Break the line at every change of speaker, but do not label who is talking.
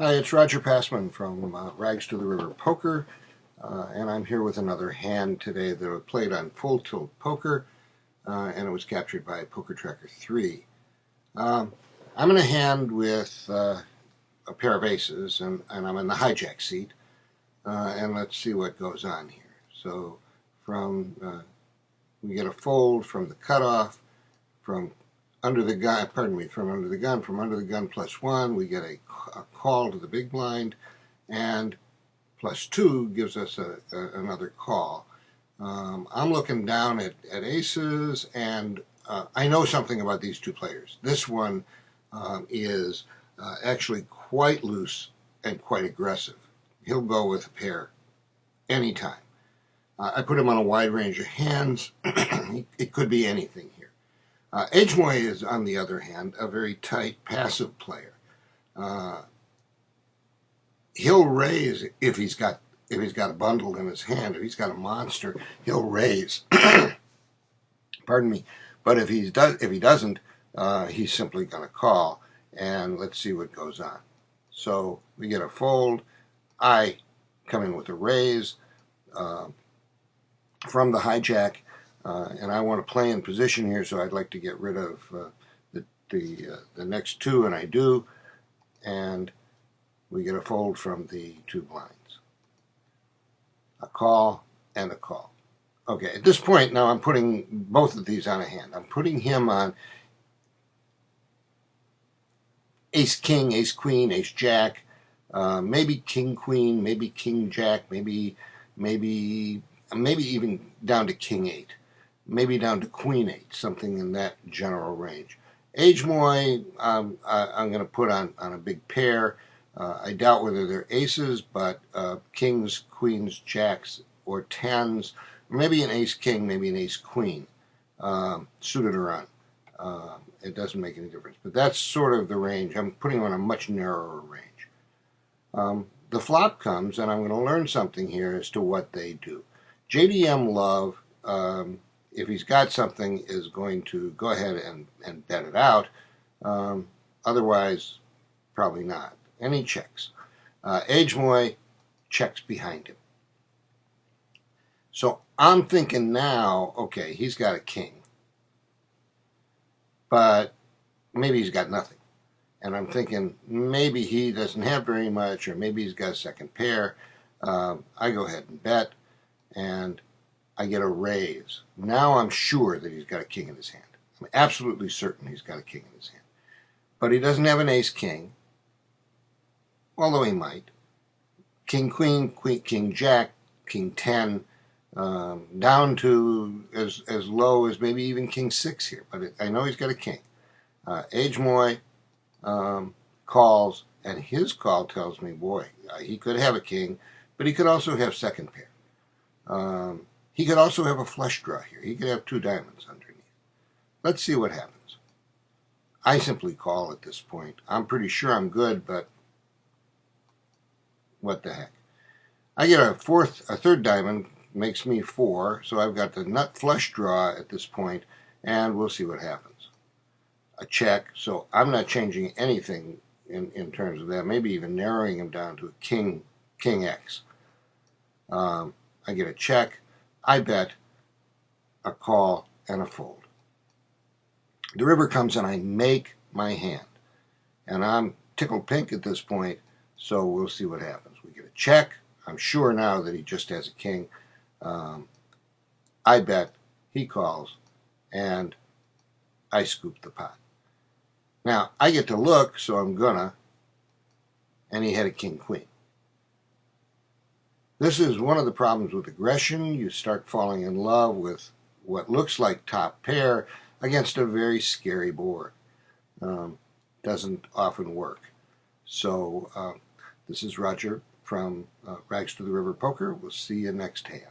Hi, it's Roger Passman from Rags to the River Poker, and I'm here with another hand today that I played on Full Tilt Poker, and it was captured by Poker Tracker 3. I'm in a hand with a pair of aces, and I'm in the hijack seat, and let's see what goes on here. So we get a fold from the cutoff, from under the gun, from under the gun, +1, we get a call to the big blind, and +2 gives us another call. I'm looking down at aces, and I know something about these two players. This one is actually quite loose and quite aggressive. He'll go with a pair anytime. I put him on a wide range of hands. It could be anything here. Edgemoy is, on the other hand, a very tight, passive player. He'll raise if he's got a bundle in his hand. If he's got a monster, he'll raise. Pardon me. But if he doesn't, he's simply going to call. And let's see what goes on. So we get a fold. I come in with a raise from the hijack. And I want to play in position here, so I'd like to get rid of the next two, and I do. And we get a fold from the two blinds. A call and a call. Okay, at this point now I'm putting both of these on a hand. I'm putting him on ace-king, ace-queen, ace-jack, maybe king-queen, maybe king-jack, maybe even down to king-8. Maybe down to queen-8, something in that general range. Edgemoy, I'm going to put on a big pair. I doubt whether they're aces, but kings, queens, jacks, or tens, maybe an ace-king, maybe an ace-queen, suited or on. It doesn't make any difference. But that's sort of the range. I'm putting on a much narrower range. The flop comes, and I'm going to learn something here as to what they do. JDM Love, if he's got something, is going to go ahead and bet it out. Otherwise, probably not. And he checks. Edgemoy checks behind him. So I'm thinking now, okay, he's got a king. But maybe he's got nothing. And I'm thinking maybe he doesn't have very much, or maybe he's got a second pair. I go ahead and bet, and I get a raise. Now I'm sure that he's got a king in his hand. I'm absolutely certain he's got a king in his hand. But he doesn't have an ace-king, although he might. King-queen, king-jack, king-10, down to as low as maybe even king-6 here. But I know he's got a king. Edgemoy calls, and his call tells me, boy, he could have a king, but he could also have second pair. He could also have a flush draw here. He could have two diamonds underneath. Let's see what happens. I simply call at this point. I'm pretty sure I'm good, but what the heck. I get a third diamond, makes me 4, so I've got the nut flush draw at this point, and we'll see what happens. A check, so I'm not changing anything in terms of that, maybe even narrowing him down to a king X. I get a check. I bet, a call, and a fold. The river comes, and I make my hand. And I'm tickled pink at this point, so we'll see what happens. We get a check. I'm sure now that he just has a king. I bet, he calls, and I scoop the pot. Now, I get to look, so I'm gonna, and he had a king-queen. This is one of the problems with aggression. You start falling in love with what looks like top pair against a very scary board. Doesn't often work. So this is Roger from Rags to the River Poker. We'll see you next hand.